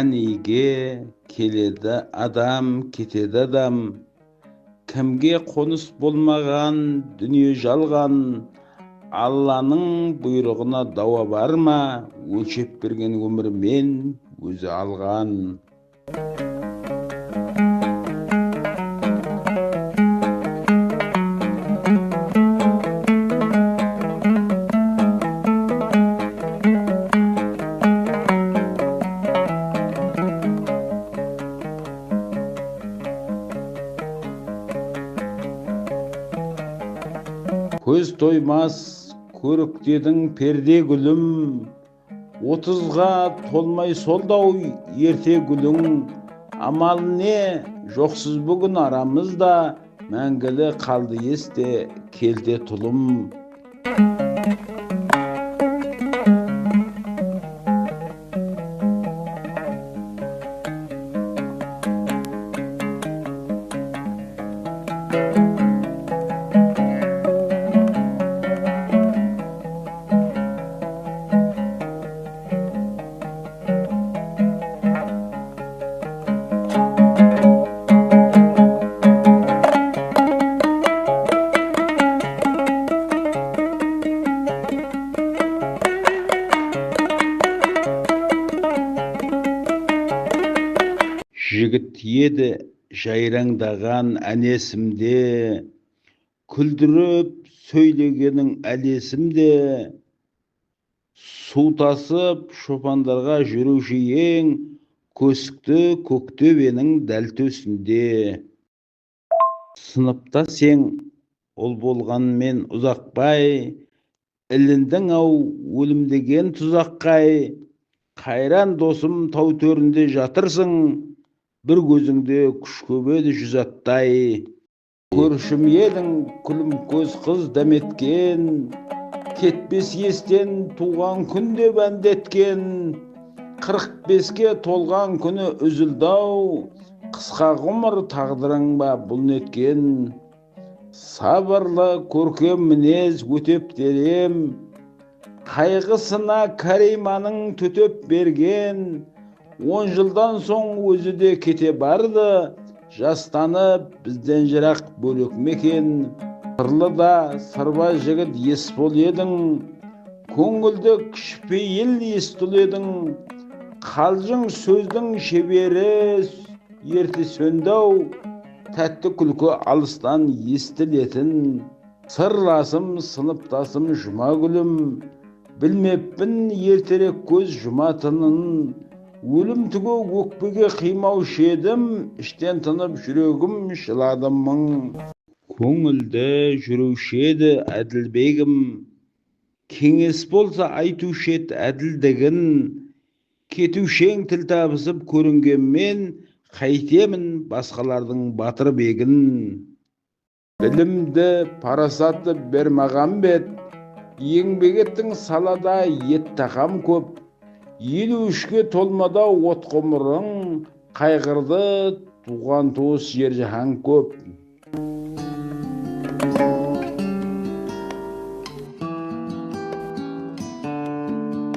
Тәнейге келеді адам, кетеді адам. Кімге қоныс болмаған дүние жалған. Алланың бұйрығына дауа бар ма? Өлшеп берген өмірмен өзі алған. Көз тоймас көріктедің перде гүлім, 30-ға толмай солдау ерте гүлің. Амал не, жоқсыз бүгін арамызда, мәңгілі қалды есте келте тұлым. Жігіт еді жайраңдаған әнесімде, күлдіріп сөйлегенің әлесімде. Су тасып шопандарға жүруші ең, көсікті көктөбенің дәл төсінде. Сыныпта сен ол болғанмен ұзақпай, іліндің ау өлім деген тұзаққай. Қайран досым тау төрінде жатырсың, бір көзіңде күш көбеді жүз аттай. Көршім едің күлім көз қыз дәметкен, кетпес естен туған күнде бәндеткен. 45-ке толған күні үзілдау, қысқа ғұмыр тағдырың ба бұл неткен. Сабырлы көркем мінез өтеп терем, қайғысына Кариманың төтеп берген. 10 жылдан соң өзі де кете барды, жастанып бізден жырақ бөлек мекен. Сырлыда сырбаз жігіт есбол едің, көңілді кішіпейіл естіл едің. Қалжың сөздің шебері ерте сөнді-ау, тәтті күлкі алыстан естілетін. Сырласым сыныптасым жұма гүлім, білмеппін ертерек көз жұматынын. Өлім түгі өкпеге қимаушы едім, іштен тынып жүрегім жыладым мың. Көңілді жүруші еді әділбегім, кеңес болса айтушы еді әділдігін. Кетушең тіл табысып көрінгенмен, қайтемін басқалардың батыр бегін. Білімді парасатты бермаған бет, еңбек еттің салада ет тақам көп. 53-ке толмада от ғұмырың, қайғырды туған туыс жер жаһан көп.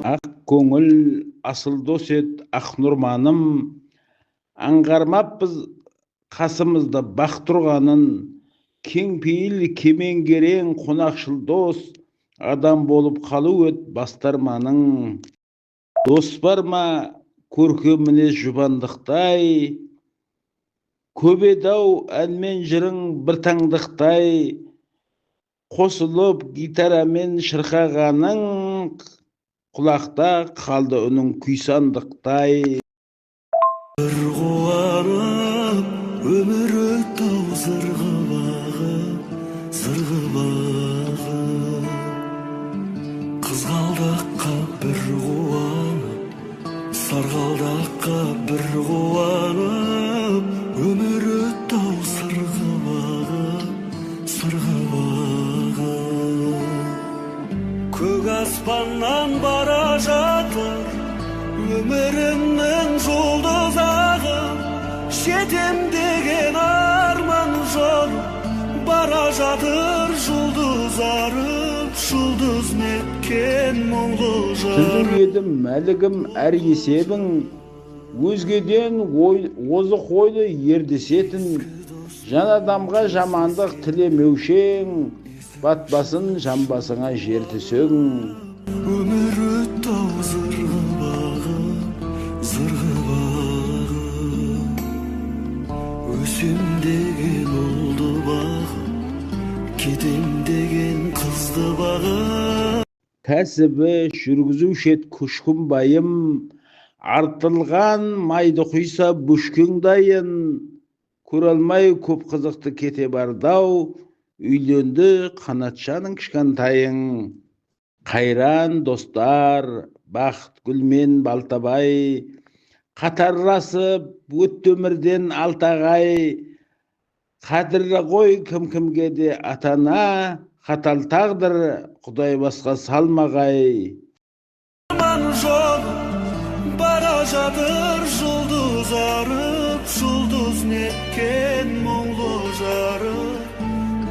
Ақ көңіл асыл дос ет ақ нұрманым, аңғармаппыз қасымызда бақ тұрғанын. Кең пейіл кемеңгерең қонақшыл дос, адам болып қалу ет бастарманың. Дос бар ма көркем мінез жұбандықтай, көбедау әнмен жырың бір таңдықтай. Қосылып гитарамен шырқағаның, құлақта қалды үнің күйсандықтай. Бір қуанып өмір өттау зырғы бағы, зырғы бағы. Қызғалдаққа бір қуанып, сарғалдаққа бір қуанып, өмір өттау сырғы бағы, сырғы бағы. Көк аспаннан бара жатыр өмірімнің жұлдыз ағып, жетем деген арман жорып, бара жатыр жұлдыз арып, жұлдыз неткен мұңлы жарып. Сіздің едім мәлігім әр есебің, өзгеден озық ойлы ердесетін, жан адамға жамандық тілемеушең, батпасын жамбасыңа жер төсең. Өмір өтті ау зырғы бағым, өсем деген ұлды бағым, кетем деген қызды бағым. Кәсібі жүргізуші ет күшкін байым, артылған майды құйса бүшкің дайын, көре алмай көп қызықты кете бардау, үйленді қанатшаның кішкентайың. Қайран достар, бақыт гүлмен балтабай, қатарласып өтті өмірден алтағай. Қадірлі ғой кім-кімге де атана, қатал тағдыр Құдай басқа салмағай. Арман жол бара жатыр жұлдыз арып, жұлдыз неткен мұңлы жарып,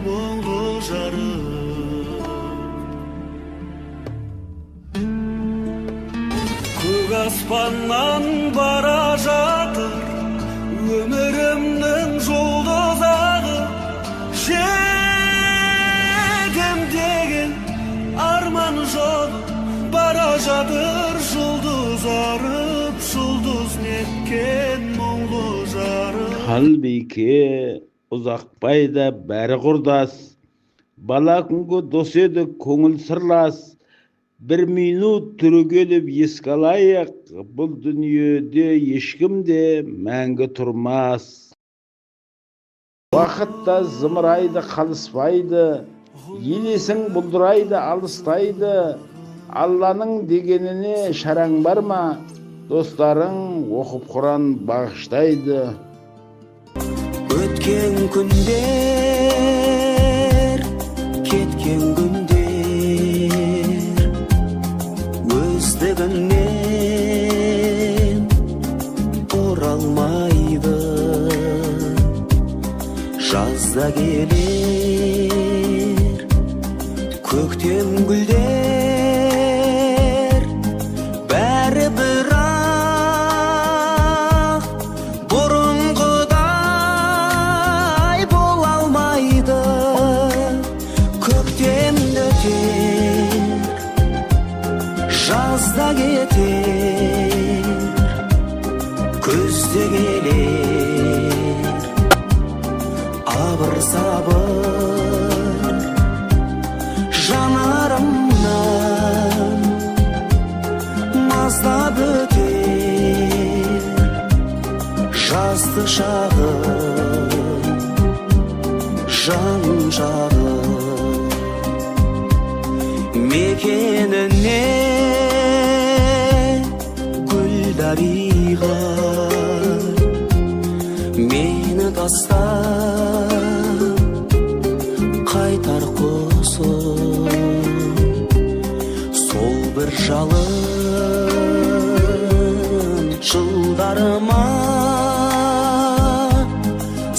мұңлы жарып. Көк аспаннан бара жатыр өмірімнің жұлдыз ағып, жетем деген арман жолы бара жатыр жұлдыз арып, жұлдыз неткен мұңлы жарып. Қалбике ұзақбайда бәрі құрдас, бала күнгі дос еді көңіл сырлас. Бір минут түрегеліп еске алайық, бұл дүниеде ешкімде мәңгі тұрмас. Уақытта зымырайды қалыспайды, елесің бұлдырайды алыстайды. Алланың дегеніне шараң бар ма, достарың оқып Құран бағыштайды. Өткен күндер, кеткен күндер, өздігінен оралмайды. Жазда келер көктем гүлдер, бәрі бірақ бұрынғыдай бола алмайды. Көктем өтер, жазда кетер, күзде келер абыр-сабыр. Жанарымнан маздап өтер жастық шағым, жан жағым. Мекеніне гүлдариға мені тастап қайтар құсым. Сол бір жалын жылдарыма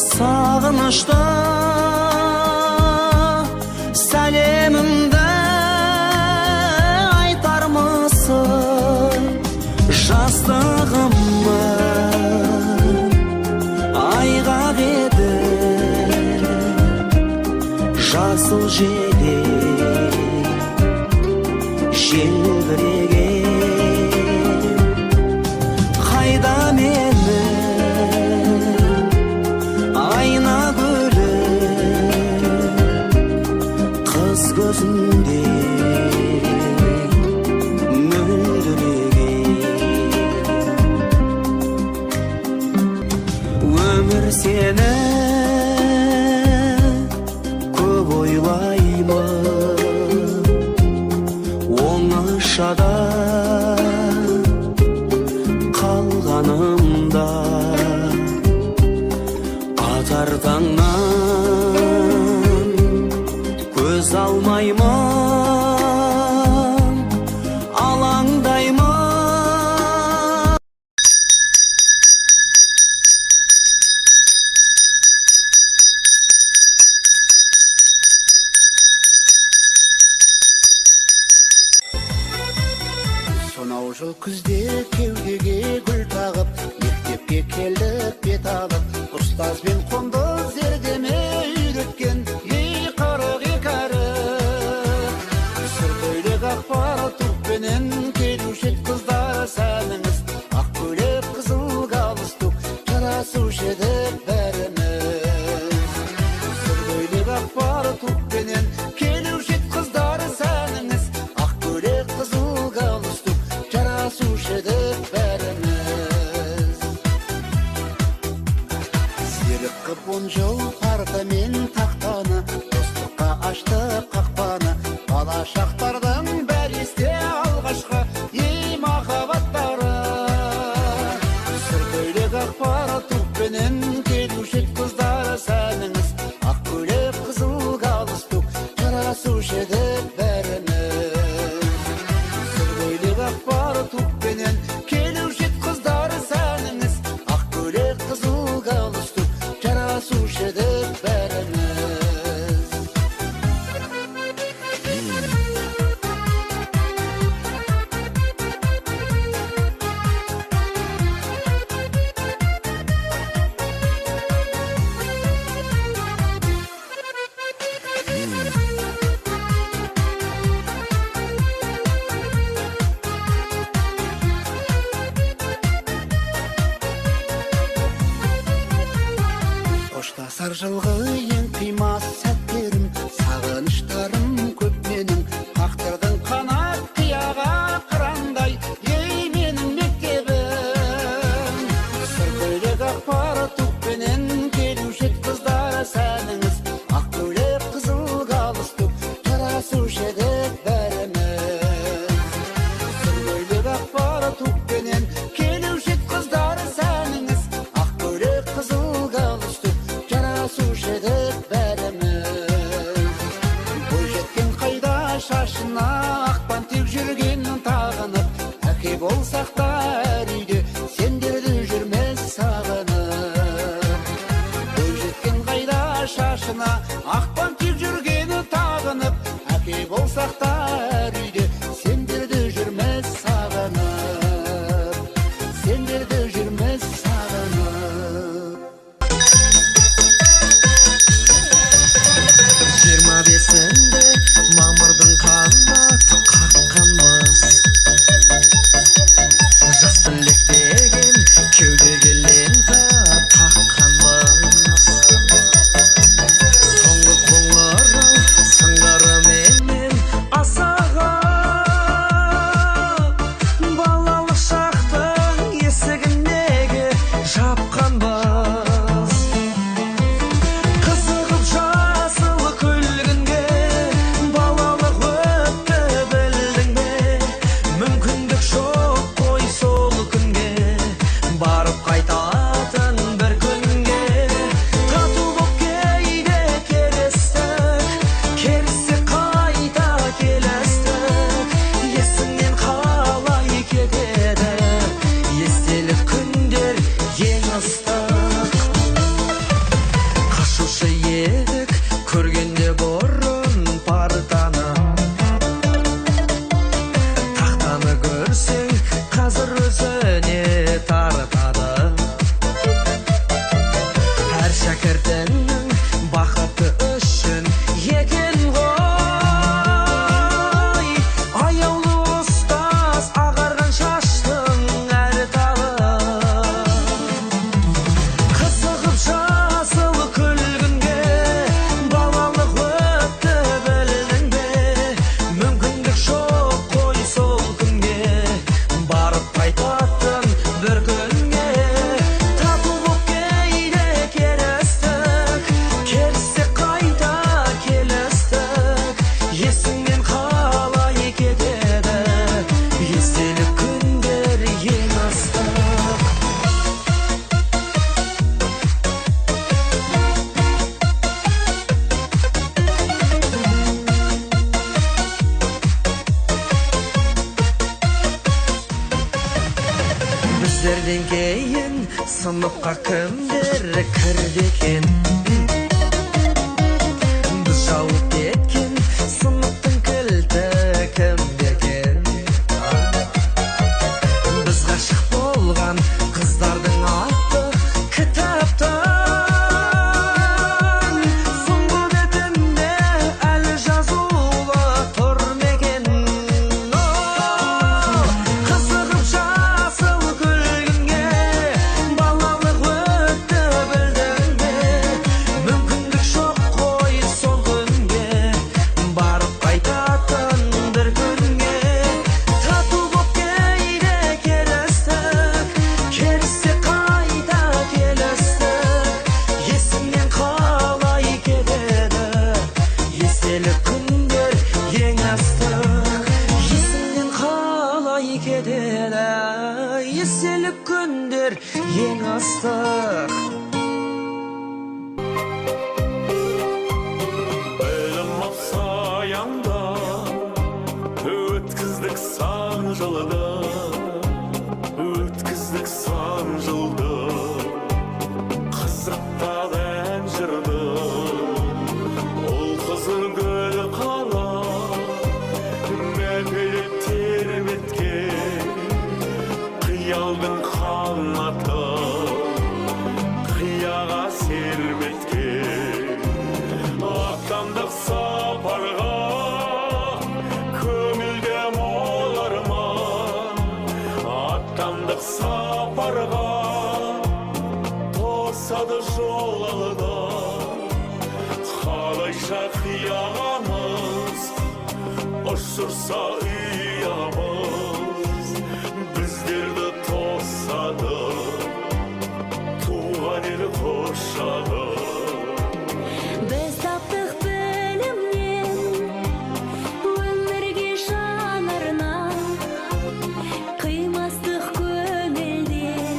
сағынышты сәлемімді айтармысың. Жастығымның айғақ еді жасыл желек желбіреген. Қайда менің айна гүлім, қыз көзінде мөлдіреген. Өмір сені көп ойлаймын, оңашада қалғанымда. Атар таңнан көз алмаймын, алаңдаймын. жыл күзде кеудеге гүл тағып, мектепке келдік бет алып, ұстазбен құндыз зердеме үйреткен ей қырық екі әрі. Сүрдөйлек ақпар тұқпенен келуші ед қыздар сәніңіз, ақ көйлек қызыл галстук жарасушы еді бәріміз. Сүрдөйлек ақпар тұқпенен келуші ед қыздар сәніңіз, ақ көйлек қызыл галстук жарасушы еді бәріміз. Серік қып 10 жыл парта мен тақтаны, достыққа ашты қақпаны, бала шақтардың бәрі есте алғашқы ей махаббаттары. Сүрдөйлек ақпар тұқпенен келуші ед қыздар сәніңіз, ақ көйлек қызыл галстук жарасушы еді бәріміз. Сүрдөйлек ақпар тұқпенен келуші ед қыздар сәніңіз, ақ көйлек қызыл галстук жарасушы еді бәріміз. Қоштасар жылғы ең қимас сәттерім, сағыныштарым көп менің, қақтырдың қанат қияға қырандай ей менің мектебім. Сүрдөйлек ақпар тұқпенен келуші ед қыздар сәніңіз, ақ көйлек қызыл галстук жарасушы еді бәріміз. Сүрдөйлек ақпар тұқпенен келуші ед қыздар сәніңіз, ақ көйлек қызыл галстук жарасушы еді бәріміз. Бойжеткен қайда шашына ақпан тек жүргенін тағынып, әке болсақ та әр үйде сендерді жүрмес сағынып. Бойжеткен қайда шашына ақпан тек жүргенін тағынып, әке болсақ та әр үйде сендерді жүрмес сағынып. Сендерді жүрмес сағынып. 25-інде мамырдың қанат қаққанбыз, жас тілек деген кеудеге лента таққанбыз. Соңғы қоңырау сыңғырыменен асаған, балалық шақтың есігін неге жапқанбыз. Қызығып жасыл күлгінге балалық өтті білдің бе? Мүмкіндік жоқ қой сол күнге, барып қайтатын бір күнге. Тату боп кейде керістік, керіссе қайта келістік. Есіңнен қалай кетеді естелік күндер ең ыстық. Қашушы едік көргенде бұрын партаны, тақтаны көрсең қазір өзіне тартады. Әр шәкіртіңнің бақыты үшін екен ғой, аяулы ұстаз ағарған шаштың әр талы. Қызығып жасыл күлгінге балалық өтті білдің бе? Мүмкіндік жоқ қой сол күнге, барып қайтатын бір күнге. Тату боп кейде керістік, керіссе қайта келістік. Есіңнен қалай кетеді естелік күндер ең ыстық. Біздерден кейін сыныпқа кімдер кірді екен? Біз жауып кеткен сыныптың кілті кімде екен? қоймастық. Білім саянда өткіздік сан жылды, өткіздік сан жылды, қызықтап ән жырды. Ол қызыл гүл қала мәпелеп тербеткен қиялдың қанаты, қияға серметкен. Аттандық сапарға көңілде мол арман, аттандық сапарға тосады жол алда. Қалайша қиямыз ұшырса ұямыз, біздерді тосады туған ел құшағы. Біз таптық білімнен өмірге жанарына, қимастық көңілден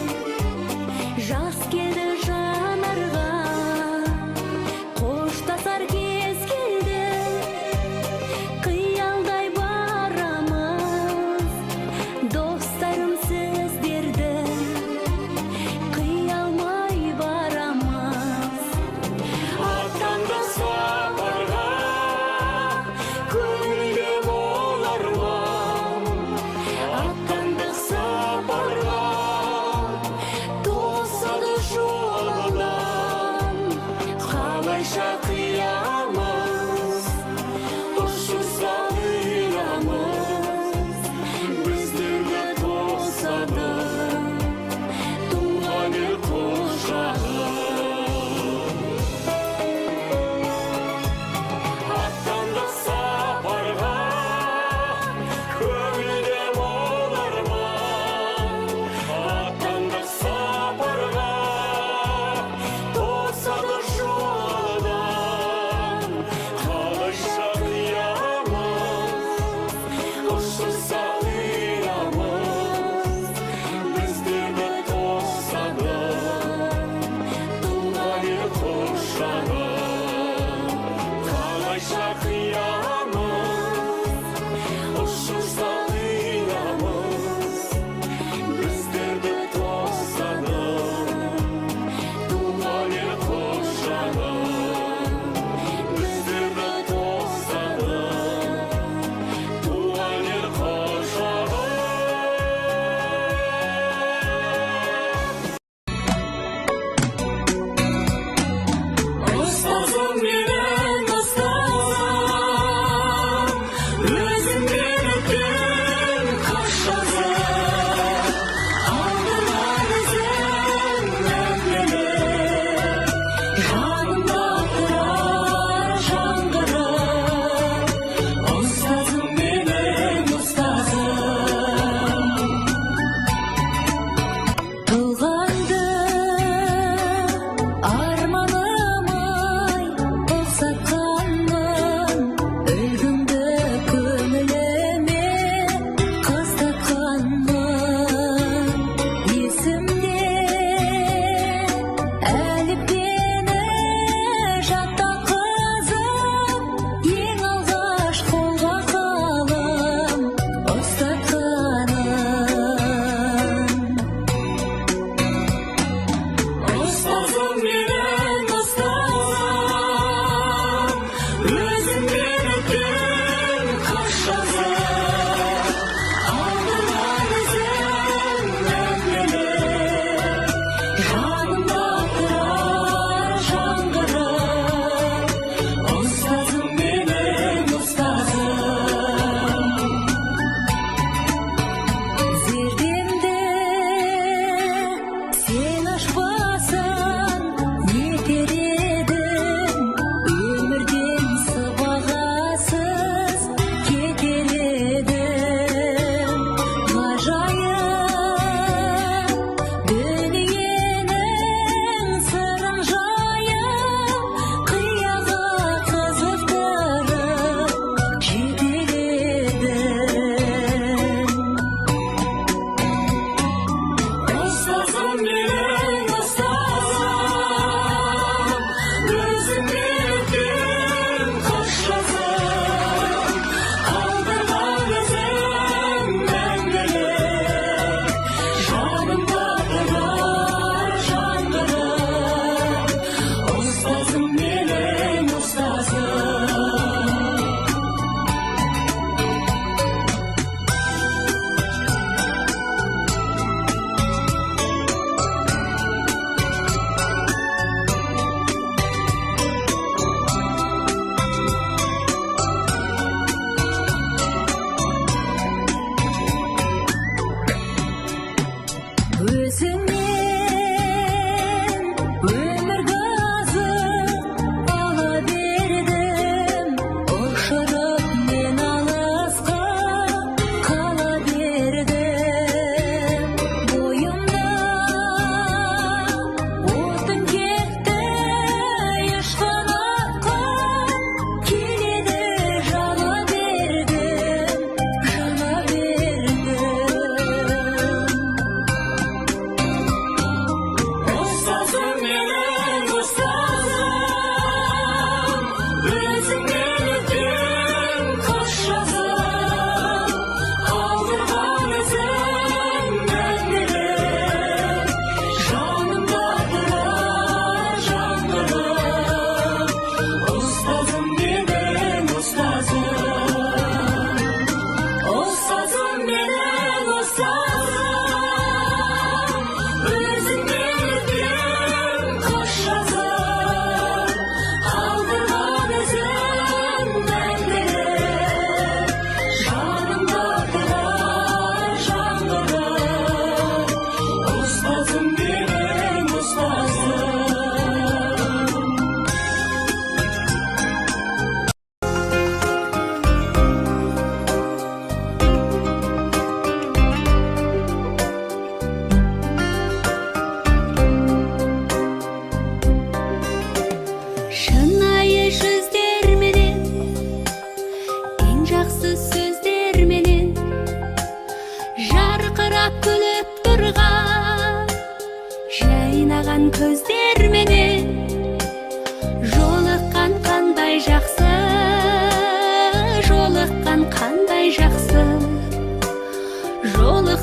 жас келді жанарға. Қоштасар кез келді, қиялдай барамыз,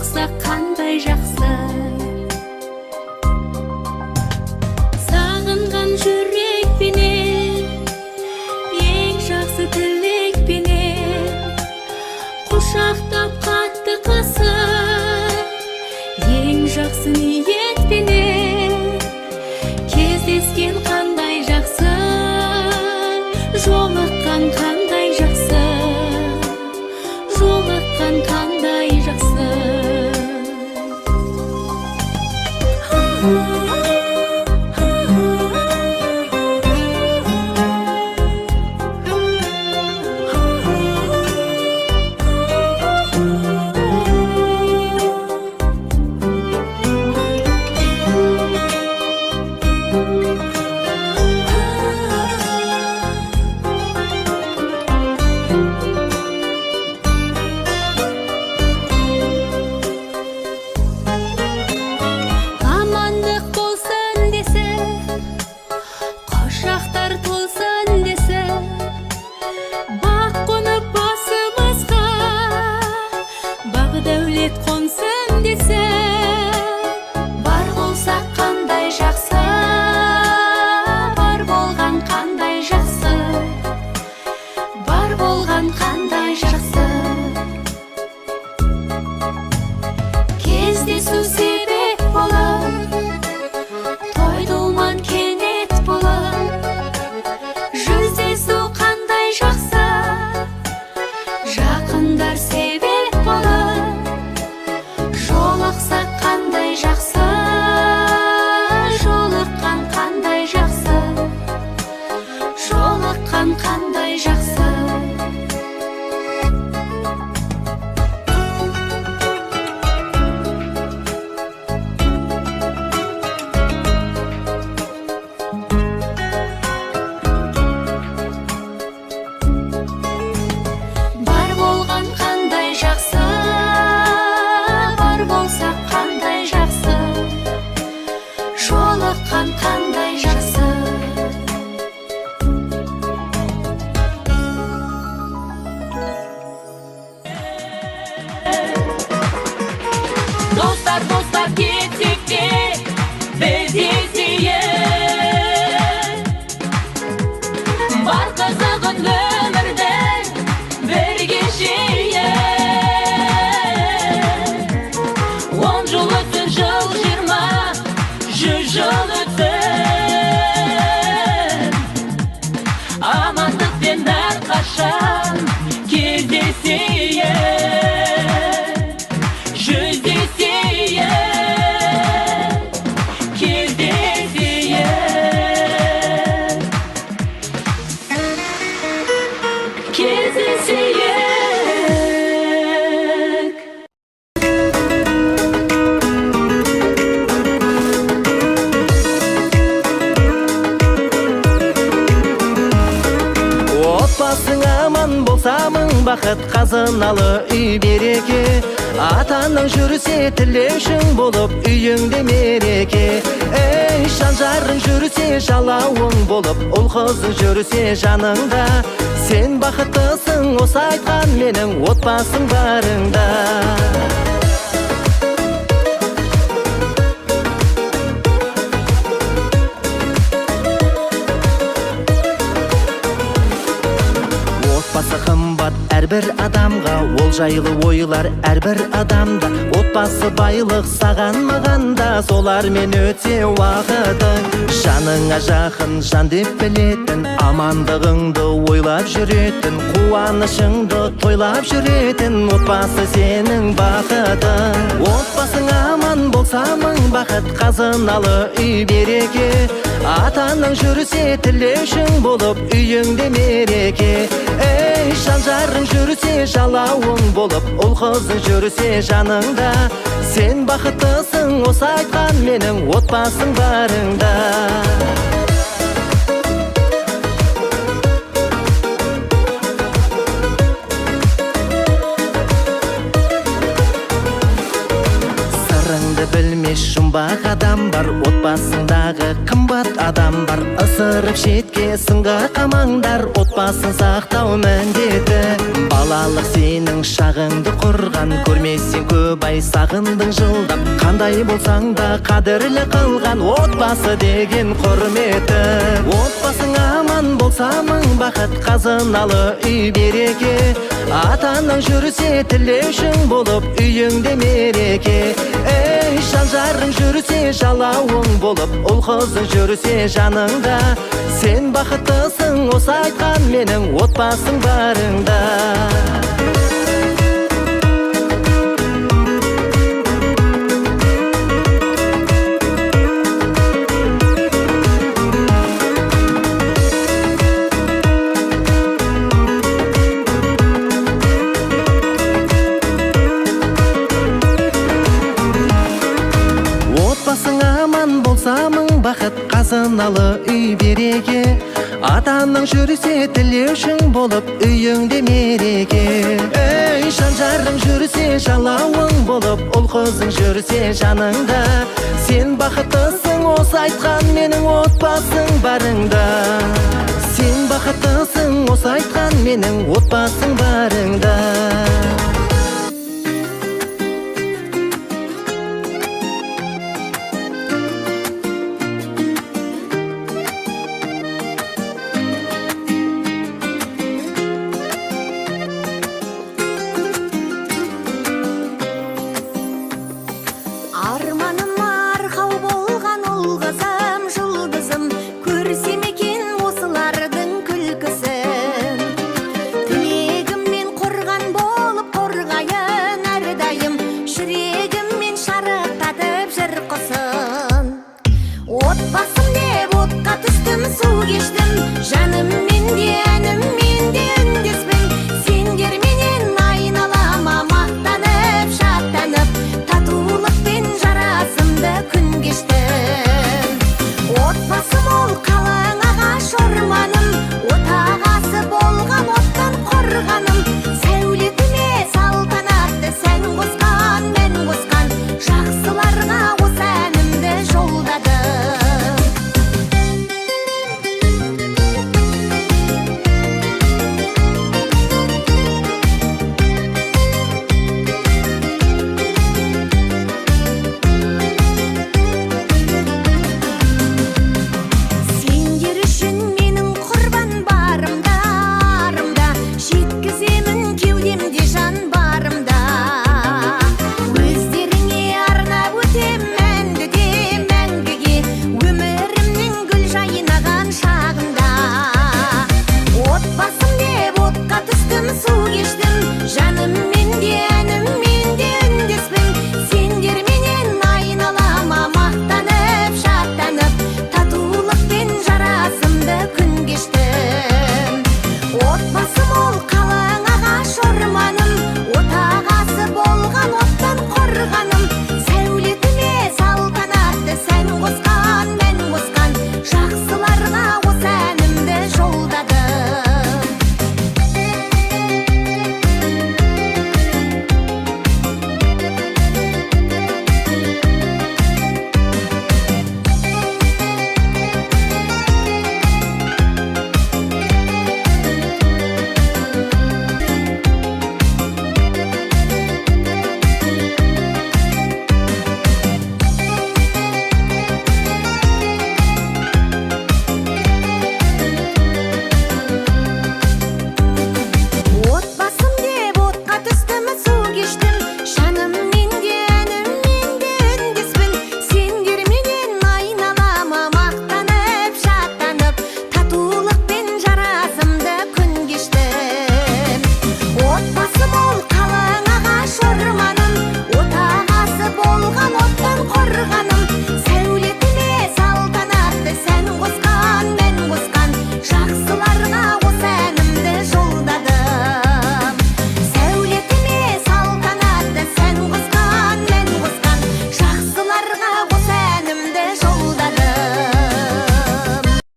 жолықсақ қандай жақсы. Сағынған жүрекпенен, ең жақсы тілекпенен, құшақтап қатты қасып, ең жақсы ниетпенен, кездескен қандай жақсы, жолыққан қандай жақсы, жолыққан қандай жақсы. Амандық болсын десе, құшақтар толсын десе, бақ қонып басымызға, бақ дәулет қонсын десе, бар болса қандай жақсы, бар болған қандай жақсы, бар болған қандай жақсы. Кездесу себеп болып, той-думан кенет болып, жүздесу қандай жақсы, жақындар себеп болып, жолықсақ қандай жақсы, жолыққан қандай жақсы, жолыққан қандай жақсы. Бар болған қандай жақсы, бар болса қандай жақсы, жолыққан қандай жақсы. Dostlar dostlar gittik de biz iziye. Var kızığın ömürde bir kişiye. 10 yıl ötsün, yıl 20, 100 yıl ötsün. Amanlıkten әрқашан кездесейік, жүздесейік, кездесейік. Кездесейік. Отбасың аман болса мың бақыт, қазыналы үй береке. Атаның жүрсе тілеушің болып, үйіңде мереке. Ей, жан-жарың жүрсе жалауың болып, ұл қызың жүрсе жаныңда. Сен бақыттысың, осы айтқан менің отбасың барыңда. Отбасы қымбат әрбір адамға, ол жайлы ойлар әрбір адамда. Отбасы байлық саған мағанда, солармен өте уақытың. Жаныңа жақын жан деп білетін, амандығыңды ойлап жүретін, қуанышыңды тойлап жүретін, отбасы сенің бақытың. Отбасың аман болса мың бақыт, қазыналы үй береке. Атаның жүрсе тілеушің болып, үйіңде мереке. Ей, жан-жарың жүрсе жалауың болып, ұл қызың жүрсе жаныңда. Сен бақыттысың, осы айтқан менің отбасың барыңда. Сырыңды білмес жұмбақ адам бар, отбасыңдағы қымбат адам бар. Ысырып шетке сынға қамаңдар, отбасын сақтау міндеті. Балалық сенің шағыңды құрған, көрмесең көп ай сағындың жылдап. Қандай болсаң да қадірлі қылған, отбасы деген құрметі. Отбасың аман болса мың бақыт, қазыналы үй береке. Атаның жүрсе тілеушің болып, үйіңде мереке. Ей, жан жарың жүрсе жалауың болып, ұл қызың жүрсе жаныңда. Сен бақыттысың, осы айтқан менің отбасың барыңда. Отбасың аман болса мың бақыт, қазыналы үй береке. Атаның жүрсе тілеушің болып, үйіңде мереке. Ей, жан жарың жүрсе жалауың болып, ұл қызың жүрсе жаныңда. Сен бақыттысың, осы айтқан менің отбасың барыңда. Сен бақыттысың, осы айтқан менің отбасың барыңда.